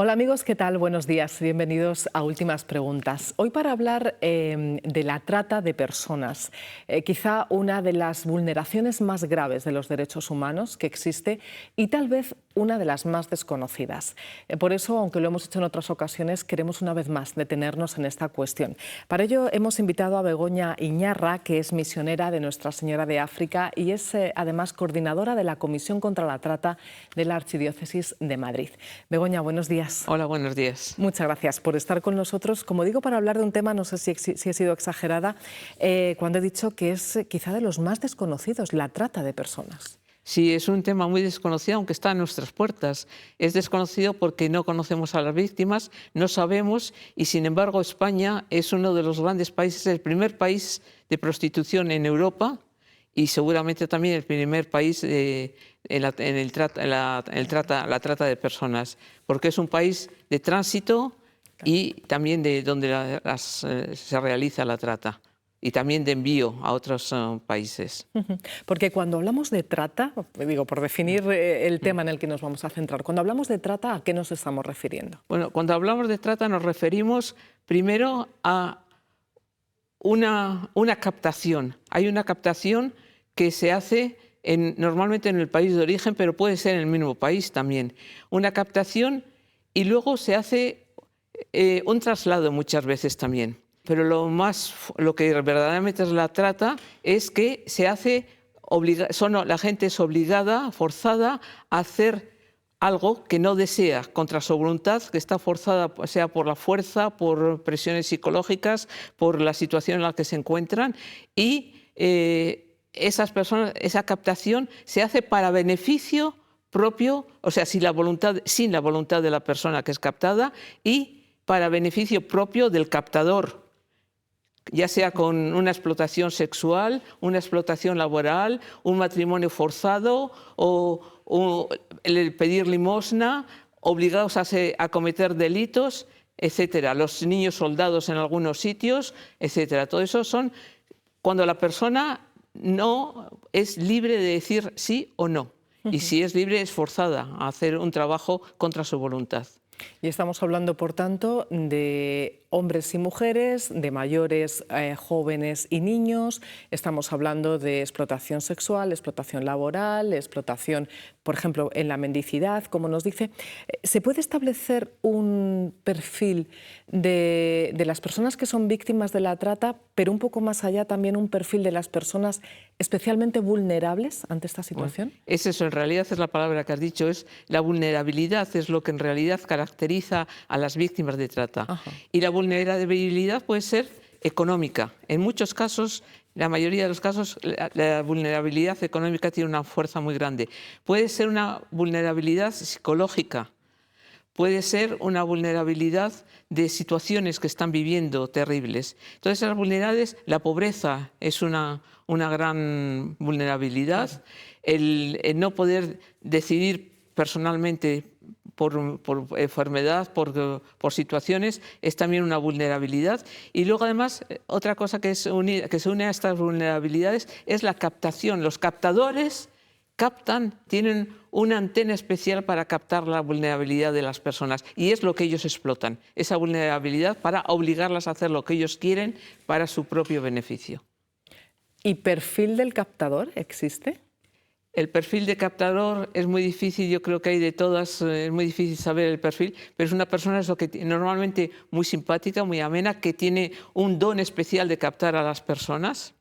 Hola amigos, ¿qué tal? Buenos días, bienvenidos a Últimas Preguntas. Hoy para hablar de la trata de personas, quizá una de las vulneraciones más graves de los derechos humanos que existe y tal vez una de las más desconocidas. Por eso, aunque lo hemos hecho en otras ocasiones, queremos una vez más detenernos en esta cuestión. Para ello hemos invitado a Begoña Iñarra, que es misionera de Nuestra Señora de África y es además coordinadora de la Comisión contra la Trata de la Archidiócesis de Madrid. Begoña, buenos días. Hola, buenos días. Muchas gracias por estar con nosotros. Como digo, para hablar de un tema, no sé si he sido exagerada, cuando he dicho que es quizá de los más desconocidos, la trata de personas. Sí, es un tema muy desconocido, aunque está a nuestras puertas. Es desconocido porque no conocemos a las víctimas, no sabemos, y sin embargo España es uno de los grandes países, el primer país de prostitución en Europa y seguramente también el primer país en la trata de personas, porque es un país de tránsito y también de donde se realiza la trata. Y también de envío a otros países. Porque cuando hablamos de trata, digo, por definir el tema en el que nos vamos a centrar, cuando hablamos de trata, ¿a qué nos estamos refiriendo? Bueno, cuando hablamos de trata nos referimos primero a una captación. Hay una captación que se hace normalmente en el país de origen, pero puede ser en el mismo país también. Una captación y luego se hace un traslado muchas veces también. Pero lo que verdaderamente es la trata es que se hace, la gente es obligada, forzada a hacer algo que no desea contra su voluntad, que está forzada, sea por la fuerza, por presiones psicológicas, por la situación en la que se encuentran, y esas personas, esa captación se hace para beneficio propio, o sea, sin la voluntad de la persona que es captada, y para beneficio propio del captador, ya sea con una explotación sexual, una explotación laboral, un matrimonio forzado o el pedir limosna, obligados a cometer delitos, etcétera. Los niños soldados en algunos sitios, etcétera. Todo eso son cuando la persona no es libre de decir sí o no. Y si es libre, es forzada a hacer un trabajo contra su voluntad. Y estamos hablando, por tanto, de hombres y mujeres, de mayores, jóvenes y niños. Estamos hablando de explotación sexual, explotación laboral, explotación, por ejemplo, en la mendicidad, como nos dice. ¿Se puede establecer un perfil de las personas que son víctimas de la trata, pero un poco más allá también un perfil de las personas especialmente vulnerables ante esta situación? Bueno, es eso, en realidad es la palabra que has dicho, es la vulnerabilidad, es lo que en realidad caracteriza a las víctimas de trata. Ajá. Y la vulnerabilidad puede ser económica. En muchos casos, la mayoría de los casos, la vulnerabilidad económica tiene una fuerza muy grande. Puede ser una vulnerabilidad psicológica, puede ser una vulnerabilidad de situaciones que están viviendo terribles. Entonces, las vulnerabilidades, la pobreza es una gran vulnerabilidad, el no poder decidir personalmente por enfermedad, por situaciones, es también una vulnerabilidad. Y luego, además, otra cosa que se une a estas vulnerabilidades es la captación. Los captadores tienen una antena especial para captar la vulnerabilidad de las personas y es lo que ellos explotan, esa vulnerabilidad para obligarlas a hacer lo que ellos quieren para su propio beneficio. ¿Y perfil del captador existe? El perfil de captador es muy difícil, yo creo que hay de todas, es muy difícil saber el perfil, pero es una persona normalmente muy simpática, muy amena, que tiene un don especial de captar a las personas.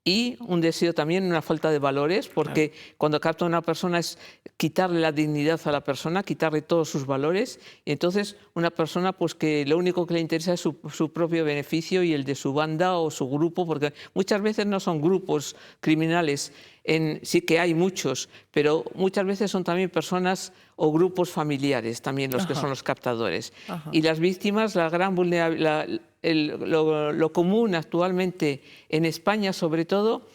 Y un deseo también, una falta de valores, porque cuando capta a una persona es quitarle la dignidad a la persona, quitarle todos sus valores. Y entonces una persona pues que lo único que le interesa es su propio beneficio y el de su banda o su grupo, porque muchas veces no son grupos criminales, sí que hay muchos, pero muchas veces son también personas o grupos familiares también los que son los captadores. Y las víctimas, la gran vulnerabilidad, lo común actualmente en España sobre todo,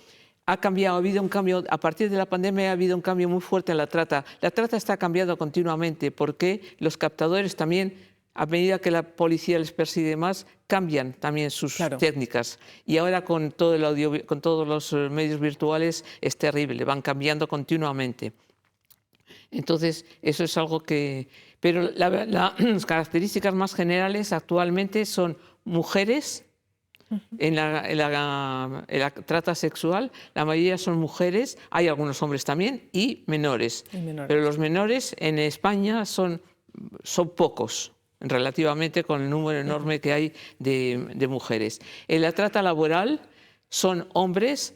ha habido un cambio, a partir de la pandemia ha habido un cambio muy fuerte en la trata. La trata está cambiando continuamente porque los captadores también, a medida que la policía les persigue más, cambian también sus técnicas. Y ahora con todos los medios virtuales es terrible, van cambiando continuamente. Entonces, eso es algo que... Pero las características más generales actualmente son mujeres en la trata sexual, la mayoría son mujeres, hay algunos hombres también, y menores. Pero los menores en España son pocos, relativamente con el número enorme que hay de mujeres. En la trata laboral son hombres.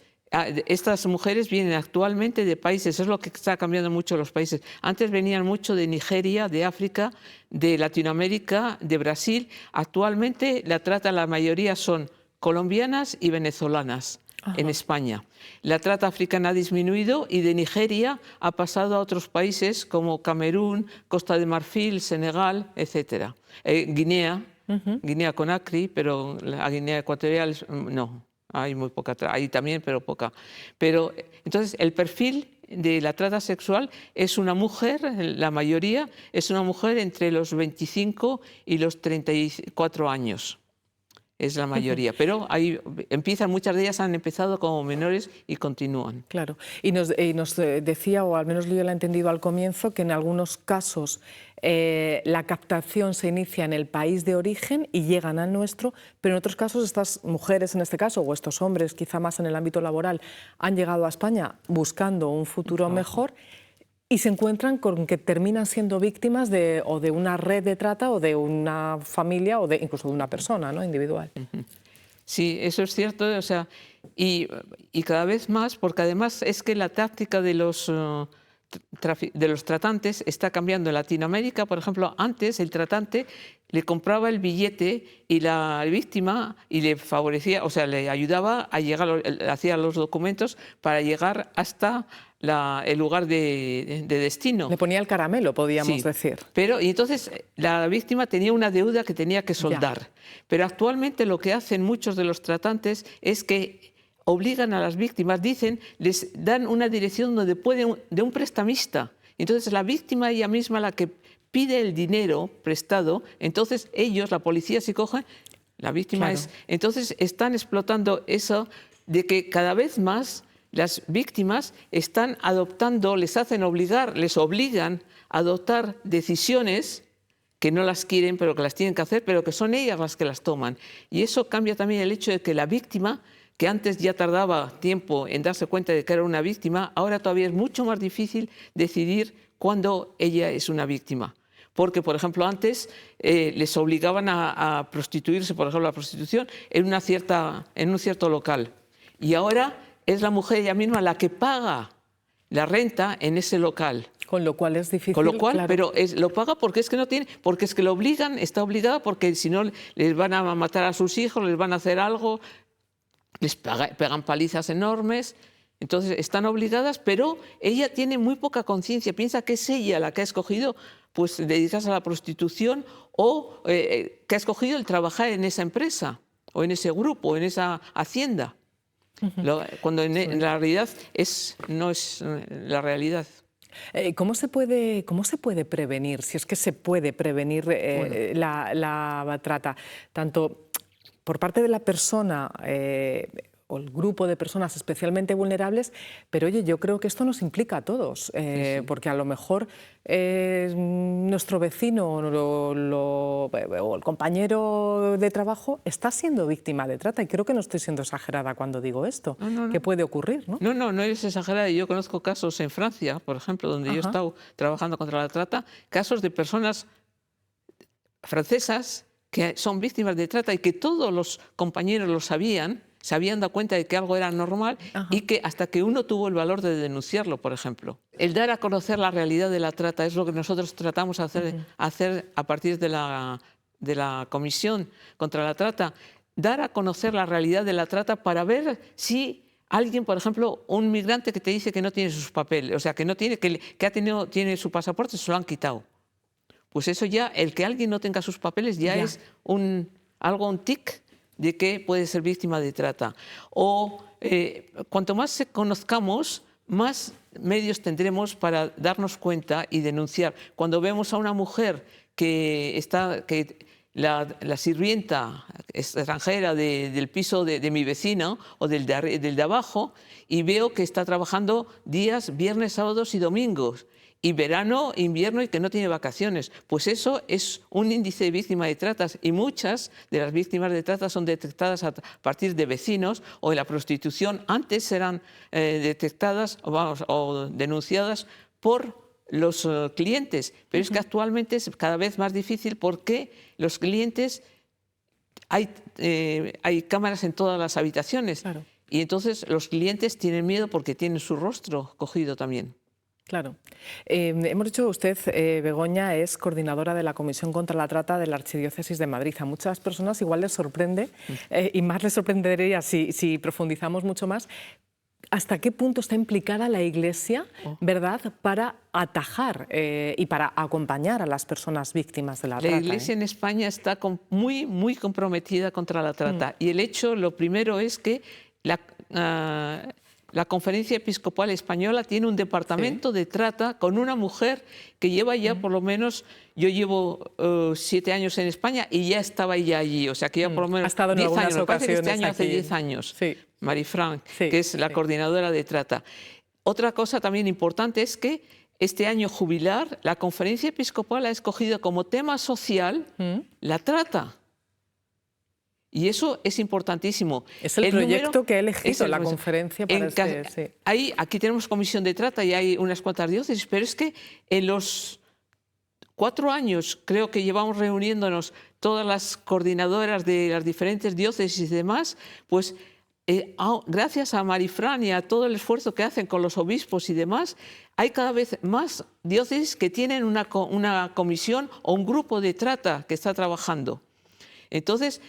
Estas mujeres vienen actualmente de países, es lo que está cambiando mucho los países. Antes venían mucho de Nigeria, de África, de Latinoamérica, de Brasil. Actualmente la trata, la mayoría son colombianas y venezolanas. Ajá. En España. La trata africana ha disminuido y de Nigeria ha pasado a otros países como Camerún, Costa de Marfil, Senegal, etc. Guinea, Guinea Conakry, pero la Guinea Ecuatorial no. Hay muy poca, hay también, pero poca. Pero entonces el perfil de la trata sexual es una mujer, la mayoría es una mujer entre los 25 y los 34 años. Es la mayoría, pero ahí empiezan, muchas de ellas han empezado como menores y continúan. Claro, y nos decía, o al menos yo lo he entendido al comienzo, que en algunos casos la captación se inicia en el país de origen y llegan al nuestro, pero en otros casos estas mujeres, en este caso, o estos hombres, quizá más en el ámbito laboral, han llegado a España buscando un futuro mejor y se encuentran con que terminan siendo víctimas de una red de trata o de una familia o incluso de una persona, ¿no?, individual. Sí, eso es cierto, o sea, y cada vez más, porque además es que la táctica de los tratantes está cambiando. En Latinoamérica, por ejemplo, antes el tratante le compraba el billete y la víctima y le favorecía, o sea, le ayudaba a llegar, hacía los documentos para llegar hasta el lugar de destino. Le ponía el caramelo, podíamos decir. Pero, y entonces la víctima tenía una deuda que tenía que soldar. Ya. Pero actualmente lo que hacen muchos de los tratantes es que obligan a las víctimas, les dan una dirección donde de un prestamista. Entonces la víctima ella misma, la que pide el dinero prestado, entonces ellos, la policía, se coge, la víctima entonces están explotando eso de que cada vez más las víctimas están adoptando, les obligan a adoptar decisiones que no las quieren, pero que las tienen que hacer, pero que son ellas las que las toman. Y eso cambia también el hecho de que la víctima, que antes ya tardaba tiempo en darse cuenta de que era una víctima, ahora todavía es mucho más difícil decidir cuándo ella es una víctima. Porque, por ejemplo, antes les obligaban a prostituirse, por ejemplo, la prostitución, en un cierto local. Y ahora es la mujer ella misma la que paga la renta en ese local. Con lo cual es difícil. Con lo cual, pero lo paga porque es que no tiene, porque es que lo obligan, está obligada, porque si no les van a matar a sus hijos, les van a hacer algo, les pegan palizas enormes. Entonces están obligadas, pero ella tiene muy poca conciencia, piensa que es ella la que ha escogido pues dedicarse a la prostitución o que ha escogido el trabajar en esa empresa o en ese grupo o en esa hacienda. Cuando en la realidad no es la realidad. ¿Cómo se puede prevenir, si es que se puede prevenir la trata, tanto por parte de la persona o el grupo de personas especialmente vulnerables, pero oye, yo creo que esto nos implica a todos, porque a lo mejor nuestro vecino o el compañero de trabajo está siendo víctima de trata, y creo que no estoy siendo exagerada cuando digo esto, que puede ocurrir, ¿no? No es exagerada. Yo conozco casos en Francia, por ejemplo, donde yo he estado trabajando contra la trata, casos de personas francesas que son víctimas de trata y que todos los compañeros lo sabían, se habían dado cuenta de que algo era normal y que hasta que uno tuvo el valor de denunciarlo, por ejemplo. El dar a conocer la realidad de la trata es lo que nosotros tratamos de hacer a partir de la Comisión contra la Trata, dar a conocer la realidad de la trata para ver si alguien, por ejemplo, un migrante que te dice que no tiene sus papeles, o sea, que no tiene, tiene su pasaporte, se lo han quitado. Pues eso ya, el que alguien no tenga sus papeles ya es un tic de que puede ser víctima de trata. O cuanto más conozcamos, más medios tendremos para darnos cuenta y denunciar. Cuando vemos a una mujer que la sirvienta extranjera del piso de mi vecino o del de abajo, y veo que está trabajando días, viernes, sábados y domingos, y verano, invierno y que no tiene vacaciones. Pues eso es un índice de víctimas de trata y muchas de las víctimas de trata son detectadas a partir de vecinos o de la prostitución. Antes eran detectadas o denunciadas por los clientes, pero es que actualmente es cada vez más difícil porque los clientes, hay cámaras en todas las habitaciones. Claro. Y entonces los clientes tienen miedo porque tienen su rostro cogido también. Claro. Hemos dicho usted, Begoña, es coordinadora de la Comisión contra la Trata de la Archidiócesis de Madrid. A muchas personas igual les sorprende, y más les sorprendería si profundizamos mucho más, hasta qué punto está implicada la Iglesia, ¿verdad?, para atajar y para acompañar a las personas víctimas de la trata. La Iglesia en España está muy comprometida contra la trata. Y el hecho, lo primero es que la Conferencia Episcopal Española tiene un departamento de trata con una mujer que lleva ya por lo menos, yo llevo 7 años en España y ya estaba ella allí, o sea que ya por lo menos ha estado en 10 algunas años, me parece que este ocasiones año hace aquí. 10 años, Sí. Marifran, Sí, que es la coordinadora de trata. Otra cosa también importante es que este año jubilar, la Conferencia Episcopal ha escogido como tema social la trata. Y eso es importantísimo. Es el proyecto que ha elegido la conferencia para Aquí tenemos comisión de trata y hay unas cuantas diócesis, pero es que en los 4 años creo que llevamos reuniéndonos todas las coordinadoras de las diferentes diócesis y demás, pues gracias a Marifran y a todo el esfuerzo que hacen con los obispos y demás, hay cada vez más diócesis que tienen una comisión o un grupo de trata que está trabajando. Entonces,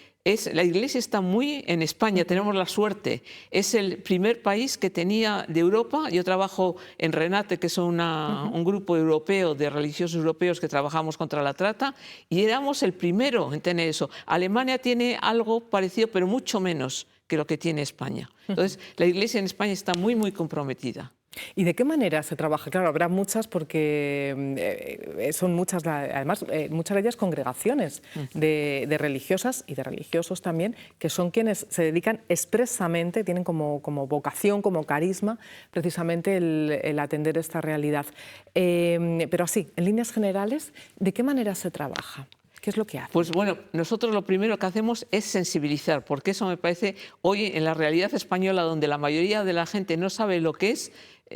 la Iglesia está muy en España, tenemos la suerte. Es el primer país que tenía de Europa. Yo trabajo en Renate, que es un grupo europeo de religiosos europeos que trabajamos contra la trata, y éramos el primero en tener eso. Alemania tiene algo parecido, pero mucho menos que lo que tiene España. Entonces, la Iglesia en España está muy comprometida. ¿Y de qué manera se trabaja? Claro, habrá muchas porque son muchas, además, muchas de ellas congregaciones de religiosas y de religiosos también, que son quienes se dedican expresamente, tienen como vocación, como carisma, precisamente el atender esta realidad. Pero así, en líneas generales, ¿de qué manera se trabaja? ¿Qué es lo que hace? Pues bueno, nosotros lo primero que hacemos es sensibilizar, porque eso me parece hoy en la realidad española, donde la mayoría de la gente no sabe lo que es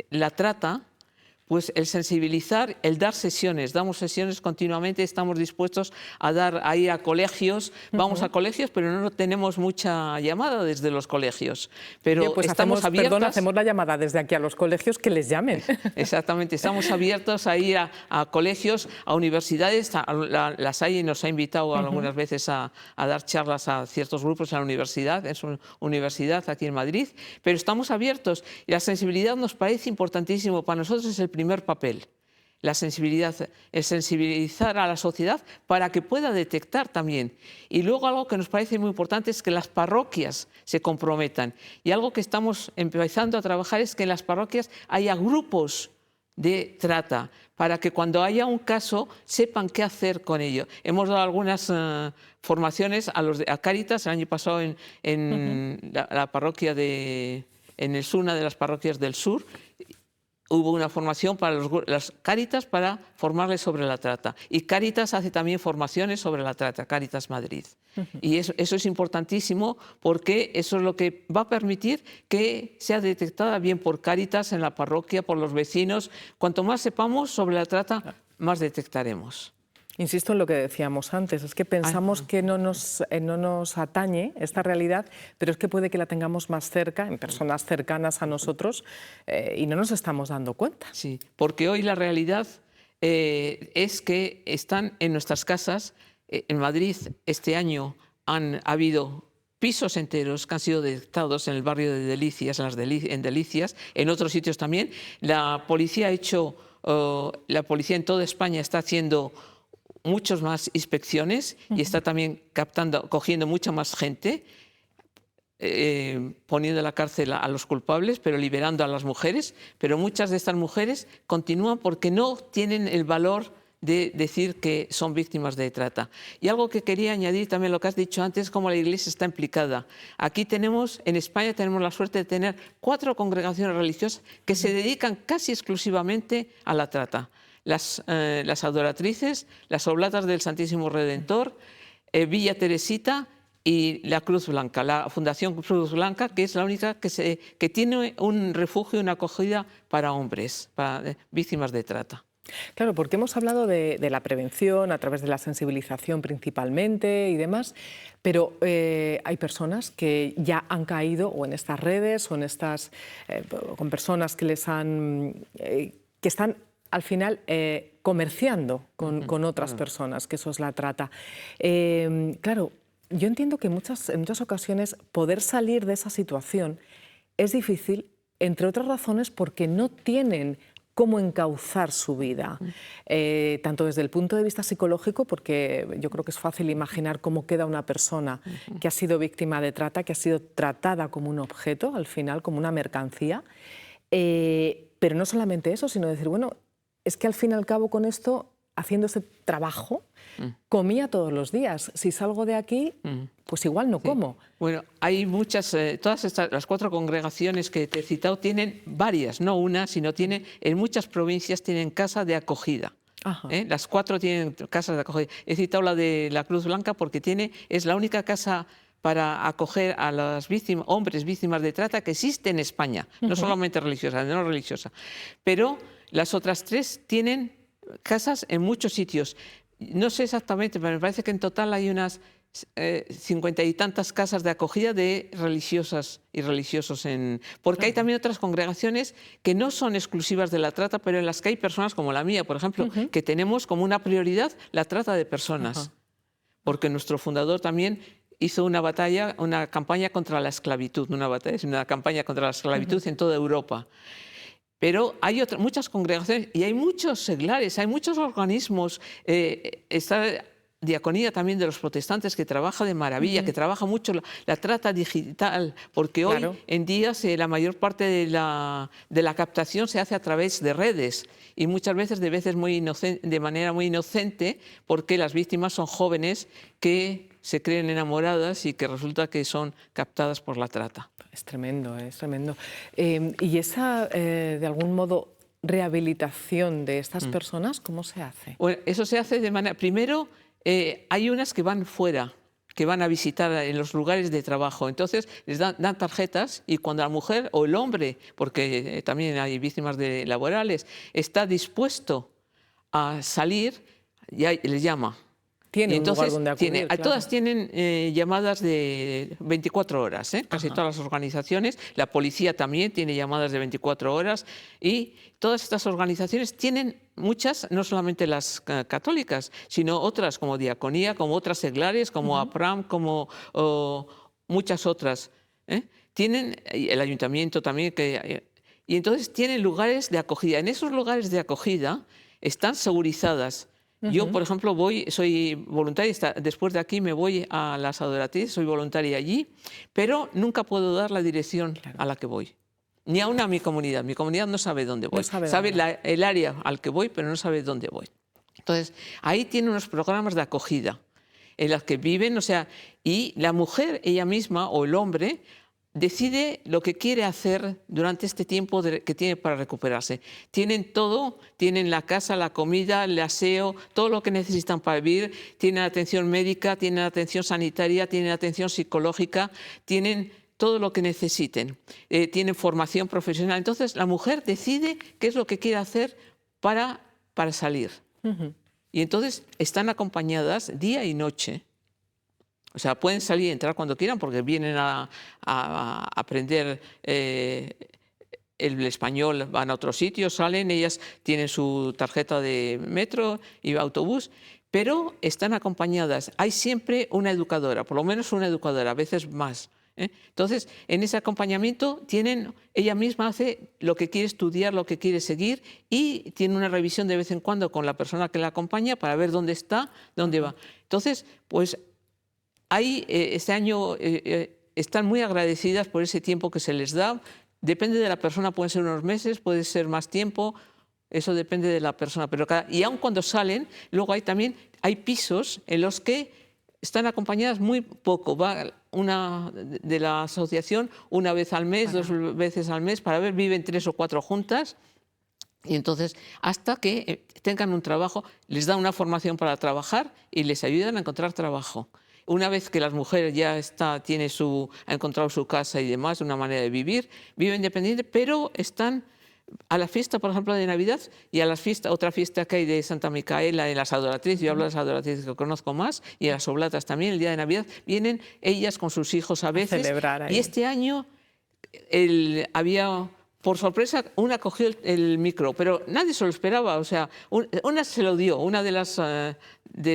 la trata, pues el sensibilizar, el dar sesiones. Damos sesiones continuamente, estamos dispuestos a ir a colegios. Vamos a colegios, pero no tenemos mucha llamada desde los colegios. Pero pues estamos abiertos. Perdón, hacemos la llamada desde aquí a los colegios que les llamen. Exactamente, estamos abiertos a ir a colegios, a universidades. Las hay y nos ha invitado algunas veces a dar charlas a ciertos grupos en la universidad. Es una universidad aquí en Madrid, pero estamos abiertos. Y la sensibilidad nos parece importantísimo. Para nosotros es el primer papel, la sensibilidad, el sensibilizar a la sociedad para que pueda detectar también. Y luego algo que nos parece muy importante es que las parroquias se comprometan. Y algo que estamos empezando a trabajar es que en las parroquias haya grupos de trata, para que cuando haya un caso sepan qué hacer con ello. Hemos dado algunas formaciones a Cáritas el año pasado en la parroquia en el sur, una de las parroquias del sur. Hubo una formación para las Cáritas para formarles sobre la trata. Y Cáritas hace también formaciones sobre la trata, Cáritas Madrid. Y eso es importantísimo porque eso es lo que va a permitir que sea detectada bien por Cáritas en la parroquia, por los vecinos. Cuanto más sepamos sobre la trata, más detectaremos. Insisto en lo que decíamos antes, es que pensamos que no nos atañe esta realidad, pero es que puede que la tengamos más cerca, en personas cercanas a nosotros, y no nos estamos dando cuenta. Sí, porque hoy la realidad es que están en nuestras casas. En Madrid este año ha habido pisos enteros que han sido detectados en el barrio de Delicias, en Delicias, en otros sitios también. La policía en toda España está haciendo muchas más inspecciones y está también cogiendo mucha más gente, poniendo en la cárcel a los culpables, pero liberando a las mujeres. Pero muchas de estas mujeres continúan porque no tienen el valor de decir que son víctimas de trata. Y algo que quería añadir también lo que has dicho antes, cómo la Iglesia está implicada. Aquí en España tenemos la suerte de tener 4 congregaciones religiosas que se dedican casi exclusivamente a la trata. las adoratrices, las Oblatas del Santísimo Redentor, Villa Teresita y la Cruz Blanca, la Fundación Cruz Blanca, que es la única que tiene un refugio, una acogida para hombres, para víctimas de trata. Claro, porque hemos hablado de la prevención a través de la sensibilización principalmente y demás, pero hay personas que ya han caído o en estas redes o en estas con personas que les han que están al final comerciando con otras personas, que eso es la trata. Claro, yo entiendo que en muchas ocasiones poder salir de esa situación es difícil, entre otras razones porque no tienen cómo encauzar su vida, tanto desde el punto de vista psicológico, porque yo creo que es fácil imaginar cómo queda una persona que ha sido víctima de trata, que ha sido tratada como un objeto, al final, como una mercancía, pero no solamente eso, sino decir, bueno, es que al fin y al cabo con esto, haciendo ese trabajo, comía todos los días. Si salgo de aquí, pues igual no como. Bueno, hay muchas, las 4 congregaciones que te he citado tienen varias, no una, sino en muchas provincias tienen casa de acogida. Las 4 tienen casas de acogida. He citado la de la Cruz Blanca porque es la única casa para acoger a las hombres víctimas de trata que existe en España, no solamente religiosa, no religiosa. Pero las otras 3 tienen casas en muchos sitios. No sé exactamente, pero me parece que en total hay unas 50 y tantas casas de acogida de religiosas y religiosos. Porque hay también otras congregaciones que no son exclusivas de la trata, pero en las que hay personas como la mía, por ejemplo, que tenemos como una prioridad la trata de personas. Porque nuestro fundador también hizo una campaña contra la esclavitud, una campaña contra la esclavitud en toda Europa. Pero hay muchas congregaciones y hay muchos seglares, hay muchos organismos. Está Diaconía también de los protestantes que trabaja de maravilla, que trabaja mucho la trata digital, porque hoy en día la mayor parte de la captación se hace a través de redes y muchas veces de manera muy inocente, porque las víctimas son jóvenes que se creen enamoradas y que resulta que son captadas por la trata. Es tremendo, es tremendo. ¿Y esa, de algún modo, rehabilitación de estas personas, cómo se hace? Bueno, eso se hace de manera... Primero, hay unas que van fuera, que van a visitar en los lugares de trabajo. Entonces, les dan tarjetas y cuando la mujer o el hombre, porque también hay víctimas laborales, está dispuesto a salir, ya les llama. Tiene un lugar donde acudir, claro. Todas tienen llamadas de 24 horas, casi todas las organizaciones. La policía también tiene llamadas de 24 horas y todas estas organizaciones tienen muchas, no solamente las católicas, sino otras como Diaconía, como otras seglares, como APRAM, como muchas otras. Tienen el ayuntamiento también, y entonces tienen lugares de acogida. En esos lugares de acogida están segurizadas. Yo, por ejemplo, soy voluntaria, después de aquí me voy a las adoratrices, soy voluntaria allí, pero nunca puedo dar la dirección a la que voy, ni aún a mi comunidad no sabe dónde voy, sabe el área al que voy, pero no sabe dónde voy. Entonces, ahí tiene unos programas de acogida en los que viven, y la mujer, ella misma, o el hombre, decide lo que quiere hacer durante este tiempo que tiene para recuperarse. Tienen todo, tienen la casa, la comida, el aseo, todo lo que necesitan para vivir, tienen atención médica, tienen atención sanitaria, tienen atención psicológica, tienen todo lo que necesiten, tienen formación profesional. Entonces la mujer decide qué es lo que quiere hacer para salir. Y entonces están acompañadas día y noche. O sea, pueden salir y entrar cuando quieran porque vienen a aprender el español, van a otros sitios, salen, ellas tienen su tarjeta de metro y autobús, pero están acompañadas. Hay siempre una educadora, por lo menos una educadora, a veces más. Entonces, en ese acompañamiento ella misma hace lo que quiere estudiar, lo que quiere seguir y tiene una revisión de vez en cuando con la persona que la acompaña para ver dónde está, dónde va. Entonces, pues este año están muy agradecidas por ese tiempo que se les da. Depende de la persona, pueden ser unos meses, puede ser más tiempo, eso depende de la persona. Y aun cuando salen, luego hay pisos en los que están acompañadas muy poco. Va una de la asociación una vez al mes, 2 veces al mes, viven 3 o 4 juntas. Y entonces, hasta que tengan un trabajo, les da una formación para trabajar y les ayudan a encontrar trabajo. Una vez que las mujeres ya ha encontrado su casa y demás, una manera de vivir, viven independiente, pero están a la fiesta, por ejemplo, de Navidad y a la fiesta, otra fiesta que hay de Santa Micaela, de las adoratrices, yo hablo de las adoratrices que conozco más, y a las oblatas también, el día de Navidad, vienen ellas con sus hijos a veces. Celebrar ahí. Y este año había... Por sorpresa, una cogió el micro, pero nadie se lo esperaba. O sea, una se lo dio, una de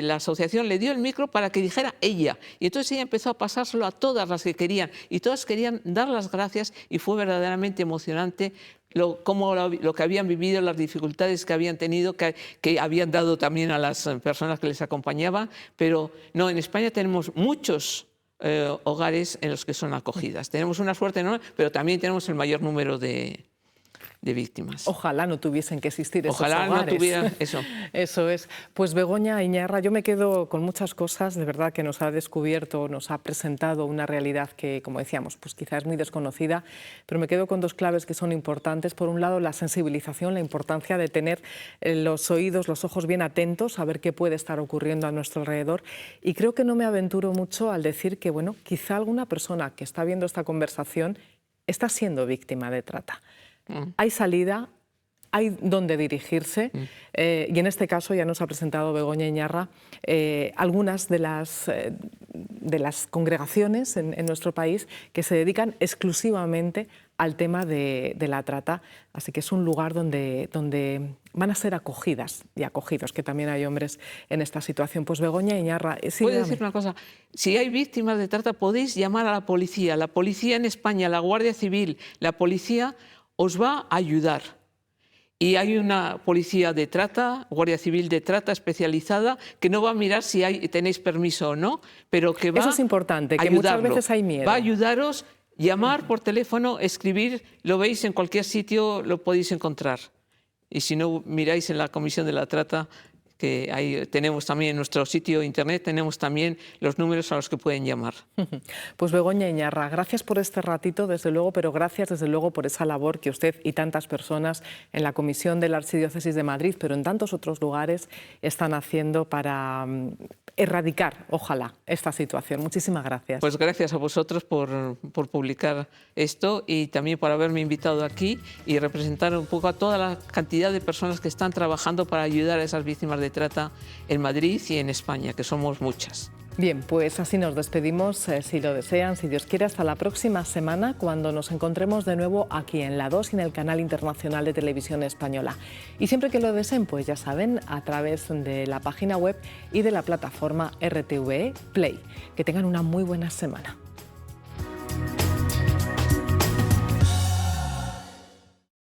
la asociación le dio el micro para que dijera ella. Y entonces ella empezó a pasárselo a todas las que querían. Y todas querían dar las gracias y fue verdaderamente emocionante lo que habían vivido, las dificultades que habían tenido, que habían dado también a las personas que les acompañaban. Pero no, en España tenemos muchos hogares en los que son acogidas. Tenemos una suerte enorme, pero también tenemos el mayor número de víctimas. Ojalá no tuviesen que existir esos hogares. Ojalá no tuvieran eso. Eso es. Pues Begoña Iñarra, yo me quedo con muchas cosas, de verdad, que nos ha descubierto, nos ha presentado una realidad que, como decíamos, pues quizás es muy desconocida, pero me quedo con dos claves que son importantes. Por un lado, la sensibilización, la importancia de tener los oídos, los ojos bien atentos a ver qué puede estar ocurriendo a nuestro alrededor. Y creo que no me aventuro mucho al decir que, bueno, quizá alguna persona que está viendo esta conversación está siendo víctima de trata. Hay salida, hay dónde dirigirse y en este caso ya nos ha presentado Begoña Iñarra algunas de las congregaciones en nuestro país que se dedican exclusivamente al tema de la trata, así que es un lugar donde van a ser acogidas y acogidos, que también hay hombres en esta situación. Pues Begoña Iñarra... ¿Puedo decir una cosa? Si hay víctimas de trata podéis llamar a la policía en España, la Guardia Civil, la policía os va a ayudar. Y hay una policía de trata, Guardia Civil de trata especializada, que no va a mirar si tenéis permiso o no, pero que va a Eso es importante, que ayudarlo. muchas veces hay miedo. Va a ayudaros, llamar por teléfono, escribir, lo veis en cualquier sitio, lo podéis encontrar. Y si no, miráis en la Comisión de la Trata, que ahí tenemos también en nuestro sitio internet, tenemos también los números a los que pueden llamar. Pues Begoña Iñarra, gracias por este ratito, desde luego, pero gracias desde luego por esa labor que usted y tantas personas en la Comisión de la Archidiócesis de Madrid, pero en tantos otros lugares, están haciendo para erradicar, ojalá, esta situación. Muchísimas gracias. Pues gracias a vosotros por publicar esto y también por haberme invitado aquí y representar un poco a toda la cantidad de personas que están trabajando para ayudar a esas víctimas de trata en Madrid y en España, que somos muchas. Bien, pues así nos despedimos, si lo desean, si Dios quiere, hasta la próxima semana, cuando nos encontremos de nuevo aquí en La 2 y en el canal internacional de televisión española. Y siempre que lo deseen, pues ya saben, a través de la página web y de la plataforma RTV Play. Que tengan una muy buena semana.